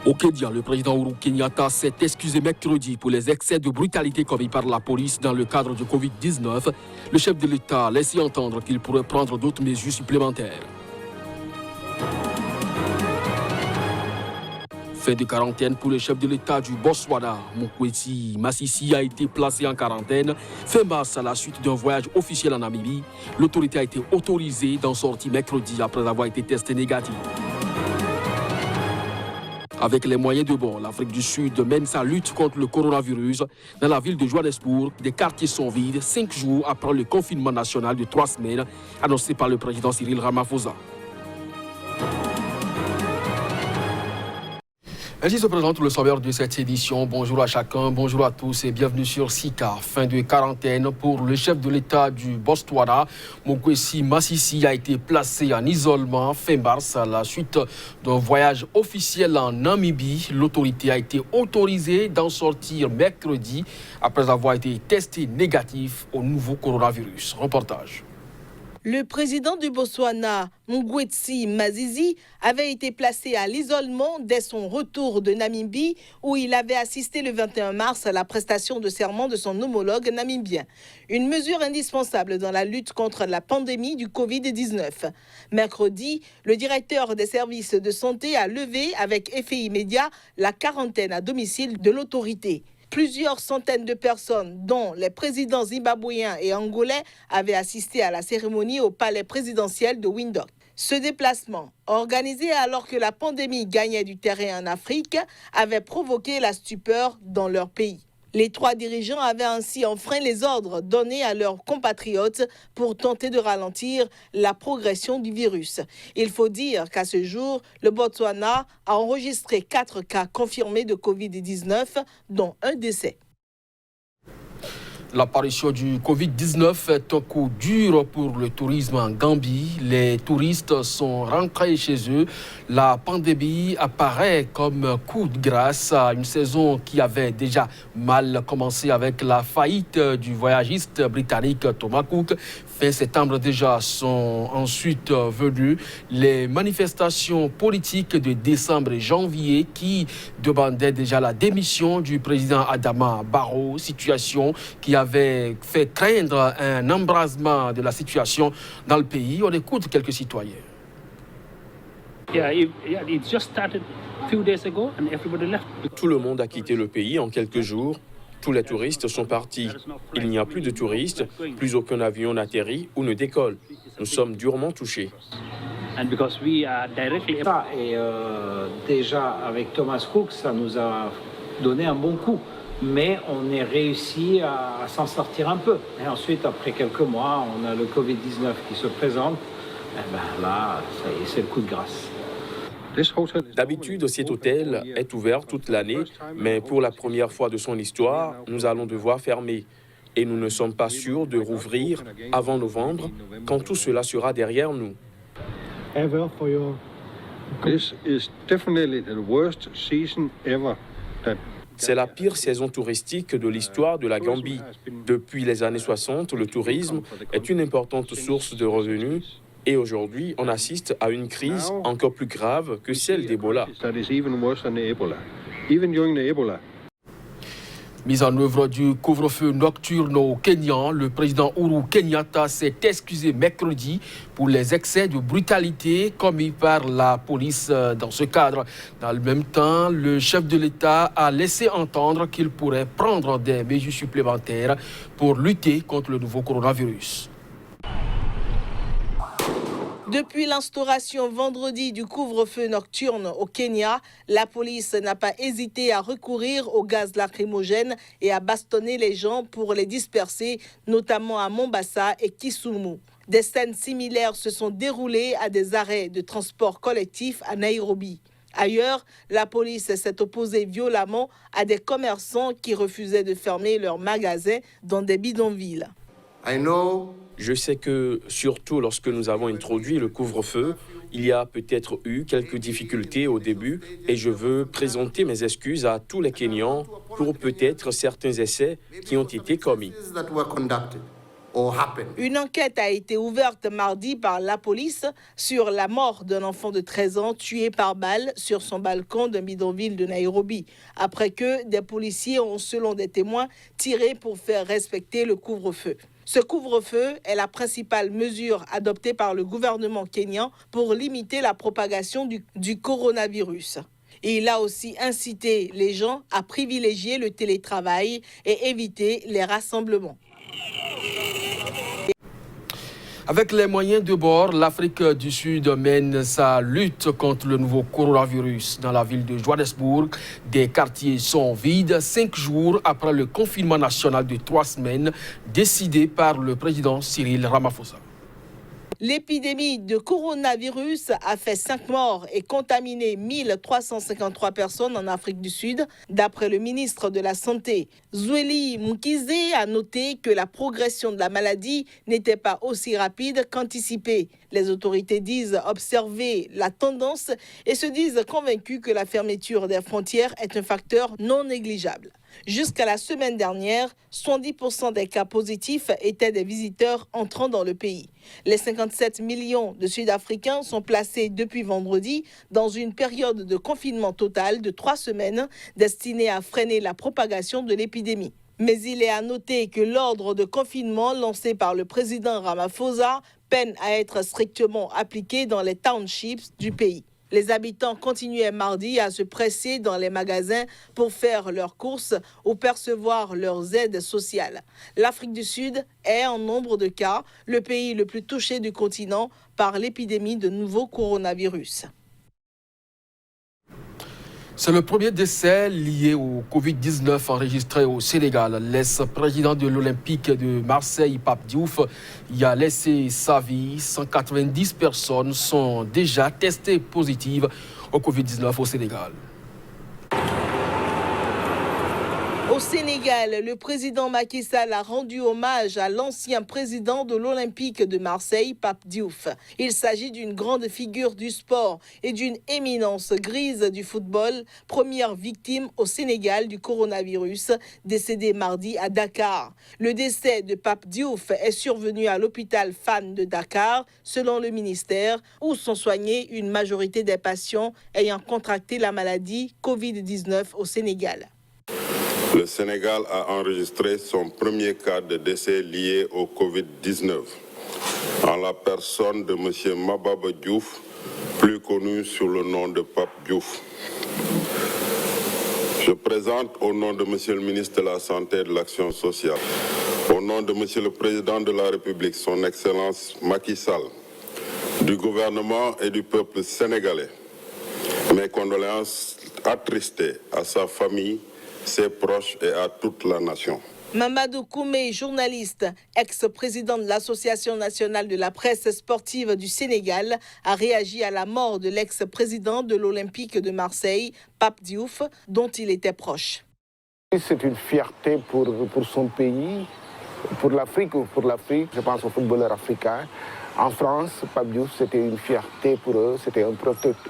Au Kenya, le président Uhuru Kenyatta s'est excusé mercredi pour les excès de brutalité commis par la police dans le cadre du Covid-19. Le chef de l'État a laissé entendre qu'il pourrait prendre d'autres mesures supplémentaires. Fin de quarantaine pour le chef de l'État du Botswana, Mokwetsi Masisi, a été placé en quarantaine. Fin mars, à la suite d'un voyage officiel en Namibie, l'autorité a été autorisée d'en sortir mercredi après avoir été testé négatif. Avec les moyens de bord, l'Afrique du Sud mène sa lutte contre le coronavirus. Dans la ville de Johannesburg, des quartiers sont vides 5 jours après le confinement national de 3 semaines annoncé par le président Cyril Ramaphosa. Ainsi se présente le sommaire de cette édition. Bonjour à chacun, bonjour à tous et bienvenue sur Sika. Fin de quarantaine pour le chef de l'État du Botswana, Mokwetsi Masisi, a été placé en isolement fin mars à la suite d'un voyage officiel en Namibie. L'autorité a été autorisée d'en sortir mercredi après avoir été testé négatif au nouveau coronavirus. Reportage. Le président du Botswana, Mokwetsi Masisi, avait été placé à l'isolement dès son retour de Namibie, où il avait assisté le 21 mars à la prestation de serment de son homologue namibien. Une mesure indispensable dans la lutte contre la pandémie du Covid-19. Mercredi, le directeur des services de santé a levé avec effet immédiat la quarantaine à domicile de l'autorité. Plusieurs centaines de personnes, dont les présidents zimbabwéens et angolais, avaient assisté à la cérémonie au palais présidentiel de Windhoek. Ce déplacement, organisé alors que la pandémie gagnait du terrain en Afrique, avait provoqué la stupeur dans leur pays. Les 3 dirigeants avaient ainsi enfreint les ordres donnés à leurs compatriotes pour tenter de ralentir la progression du virus. Il faut dire qu'à ce jour, le Botswana a enregistré 4 cas confirmés de Covid-19, dont un décès. L'apparition du Covid-19 est un coup dur pour le tourisme en Gambie. Les touristes sont rentrés chez eux. La pandémie apparaît comme un coup de grâce à une saison qui avait déjà mal commencé avec la faillite du voyagiste britannique Thomas Cook. Fin septembre déjà sont ensuite venues les manifestations politiques de décembre et janvier qui demandaient déjà la démission du président Adama Barrow, situation qui avait fait craindre un embrasement de la situation dans le pays. On écoute quelques citoyens. Tout le monde a quitté le pays en quelques jours. Tous les touristes sont partis. Il n'y a plus de touristes, plus aucun avion n'atterrit ou ne décolle. Nous sommes durement touchés. Déjà, avec Thomas Cook, ça nous a donné un bon coup. Mais on est réussi à s'en sortir un peu. Et ensuite, après quelques mois, on a le Covid-19 qui se présente. Et ben là, ça y est, c'est le coup de grâce. D'habitude, cet hôtel est ouvert toute l'année, mais pour la première fois de son histoire, nous allons devoir fermer. Et nous ne sommes pas sûrs de rouvrir avant novembre, quand tout cela sera derrière nous. C'est la pire saison touristique de l'histoire de la Gambie. Depuis les années 60, le tourisme est une importante source de revenus. Et aujourd'hui, on assiste à une crise encore plus grave que celle d'Ebola. Mise en œuvre du couvre-feu nocturne au Kenya, le président Uhuru Kenyatta s'est excusé mercredi pour les excès de brutalité commis par la police dans ce cadre. Dans le même temps, le chef de l'État a laissé entendre qu'il pourrait prendre des mesures supplémentaires pour lutter contre le nouveau coronavirus. Depuis l'instauration vendredi du couvre-feu nocturne au Kenya, la police n'a pas hésité à recourir au gaz lacrymogène et à bastonner les gens pour les disperser, notamment à Mombasa et Kisumu. Des scènes similaires se sont déroulées à des arrêts de transport collectif à Nairobi. Ailleurs, la police s'est opposée violemment à des commerçants qui refusaient de fermer leurs magasins dans des bidonvilles. Je sais que, surtout lorsque nous avons introduit le couvre-feu, il y a peut-être eu quelques difficultés au début et je veux présenter mes excuses à tous les Kenyans pour peut-être certains essais qui ont été commis. Une enquête a été ouverte mardi par la police sur la mort d'un enfant de 13 ans tué par balle sur son balcon d'un bidonville de Nairobi, après que des policiers ont, selon des témoins, tiré pour faire respecter le couvre-feu. Ce couvre-feu est la principale mesure adoptée par le gouvernement kényan pour limiter la propagation du coronavirus. Et il a aussi incité les gens à privilégier le télétravail et éviter les rassemblements. Avec les moyens de bord, l'Afrique du Sud mène sa lutte contre le nouveau coronavirus. Dans la ville de Johannesburg, des quartiers sont vides 5 jours après le confinement national de 3 semaines décidé par le président Cyril Ramaphosa. L'épidémie de coronavirus a fait 5 morts et contaminé 1353 personnes en Afrique du Sud, d'après le ministre de la Santé. Zweli Mkhize a noté que la progression de la maladie n'était pas aussi rapide qu'anticipé. Les autorités disent observer la tendance et se disent convaincus que la fermeture des frontières est un facteur non négligeable. Jusqu'à la semaine dernière, 70% des cas positifs étaient des visiteurs entrant dans le pays. Les 57 millions de Sud-Africains sont placés depuis vendredi dans une période de confinement total de 3 semaines destinée à freiner la propagation de l'épidémie. Mais il est à noter que l'ordre de confinement lancé par le président Ramaphosa peine à être strictement appliqué dans les townships du pays. Les habitants continuaient mardi à se presser dans les magasins pour faire leurs courses ou percevoir leurs aides sociales. L'Afrique du Sud est, en nombre de cas, le pays le plus touché du continent par l'épidémie de nouveau coronavirus. C'est le premier décès lié au Covid-19 enregistré au Sénégal. L'ex-président de l'Olympique de Marseille, Pape Diouf, y a laissé sa vie. 190 personnes sont déjà testées positives au Covid-19 au Sénégal. Au Sénégal, le président Macky Sall a rendu hommage à l'ancien président de l'Olympique de Marseille, Pape Diouf. Il s'agit d'une grande figure du sport et d'une éminence grise du football, première victime au Sénégal du coronavirus, décédé mardi à Dakar. Le décès de Pape Diouf est survenu à l'hôpital Fann de Dakar, selon le ministère, où sont soignés une majorité des patients ayant contracté la maladie Covid-19 au Sénégal. Le Sénégal a enregistré son premier cas de décès lié au Covid-19 en la personne de M. Mababa Diouf, plus connu sous le nom de Pape Diouf. Je présente au nom de M. le ministre de la Santé et de l'Action sociale, au nom de M. le Président de la République, son Excellence Macky Sall, du gouvernement et du peuple sénégalais, mes condoléances attristées à sa famille, ses proches et à toute la nation. Mamadou Koumé, journaliste, ex-président de l'Association nationale de la presse sportive du Sénégal, a réagi à la mort de l'ex-président de l'Olympique de Marseille, Pape Diouf, dont il était proche. C'est une fierté pour son pays, pour l'Afrique, je pense aux footballeurs africains. En France, Pape Diouf, c'était une fierté pour eux, c'était un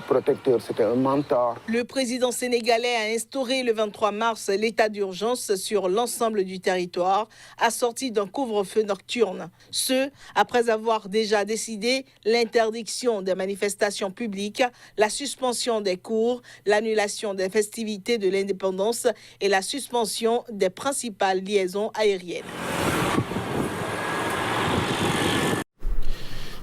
protecteur, c'était un mentor. Le président sénégalais a instauré le 23 mars l'état d'urgence sur l'ensemble du territoire, assorti d'un couvre-feu nocturne. Ce, après avoir déjà décidé l'interdiction des manifestations publiques, la suspension des cours, l'annulation des festivités de l'indépendance et la suspension des principales liaisons aériennes.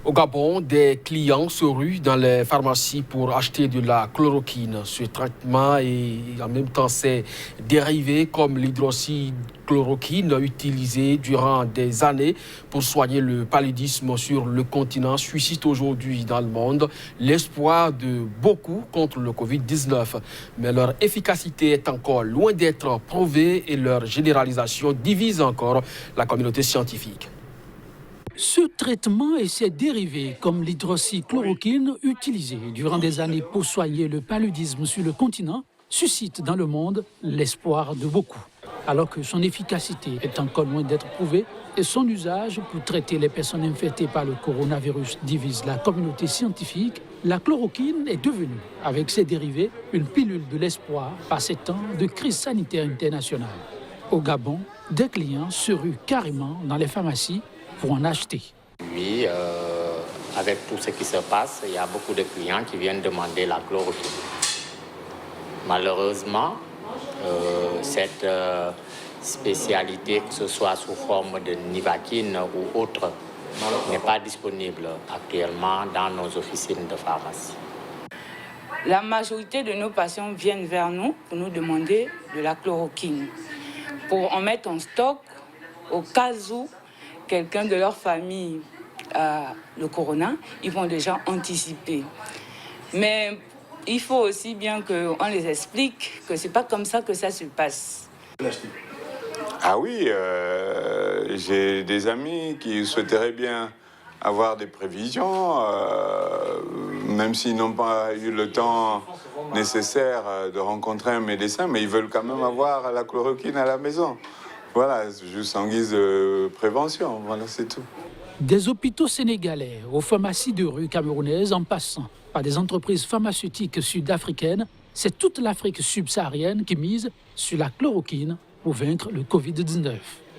Au Gabon, des clients se ruent dans les pharmacies pour acheter de la chloroquine. Ce traitement et en même temps ses dérivés comme l'hydroxychloroquine utilisé durant des années pour soigner le paludisme sur le continent suscite aujourd'hui dans le monde l'espoir de beaucoup contre le Covid-19. Mais leur efficacité est encore loin d'être prouvée et leur généralisation divise encore la communauté scientifique. Ce traitement et ses dérivés, comme l'hydroxychloroquine, utilisés durant des années pour soigner le paludisme sur le continent, suscitent dans le monde l'espoir de beaucoup. Alors que son efficacité est encore loin d'être prouvée et son usage pour traiter les personnes infectées par le coronavirus divise la communauté scientifique, la chloroquine est devenue, avec ses dérivés, une pilule de l'espoir par ces temps de crise sanitaire internationale. Au Gabon, des clients se ruent carrément dans les pharmacies pour en acheter. Oui, avec tout ce qui se passe, il y a beaucoup de clients qui viennent demander la chloroquine. Malheureusement, cette spécialité, que ce soit sous forme de Nivaquine ou autre, n'est pas disponible actuellement dans nos officines de pharmacie. La majorité de nos patients viennent vers nous pour nous demander de la chloroquine, pour en mettre en stock au cas où quelqu'un de leur famille a le corona, ils vont déjà anticiper. Mais il faut aussi bien qu'on les explique que ce n'est pas comme ça que ça se passe. Ah oui, j'ai des amis qui souhaiteraient bien avoir des prévisions, même s'ils n'ont pas eu le temps nécessaire de rencontrer un médecin, mais ils veulent quand même avoir la chloroquine à la maison. Voilà, juste en guise de prévention, voilà, c'est tout. Des hôpitaux sénégalais aux pharmacies de rue camerounaises en passant par des entreprises pharmaceutiques sud-africaines, c'est toute l'Afrique subsaharienne qui mise sur la chloroquine pour vaincre le Covid-19.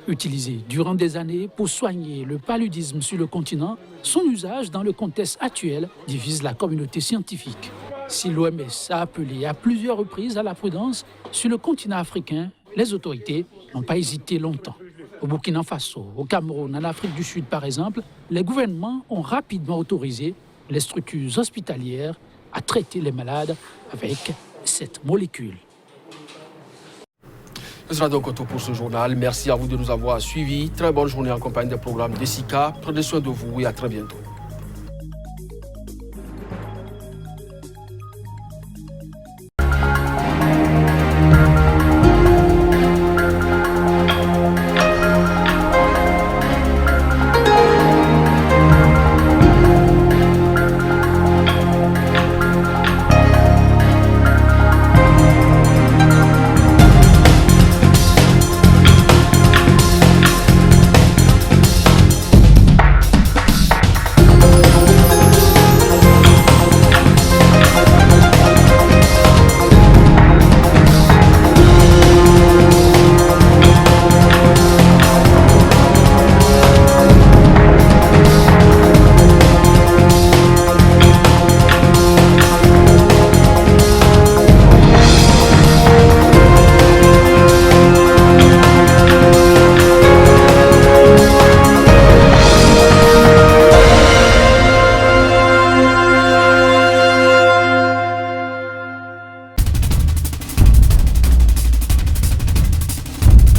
Utilisé durant des années pour soigner le paludisme sur le continent, son usage dans le contexte actuel divise la communauté scientifique. Si l'OMS a appelé à plusieurs reprises à la prudence, sur le continent africain, les autorités n'ont pas hésité longtemps. Au Burkina Faso, au Cameroun, en Afrique du Sud par exemple, les gouvernements ont rapidement autorisé les structures hospitalières à traiter les malades avec cette molécule. Ce sera donc tout pour ce journal. Merci à vous de nous avoir suivis. Très bonne journée en compagnie des programmes d'ESICA. Prenez soin de vous et à très bientôt.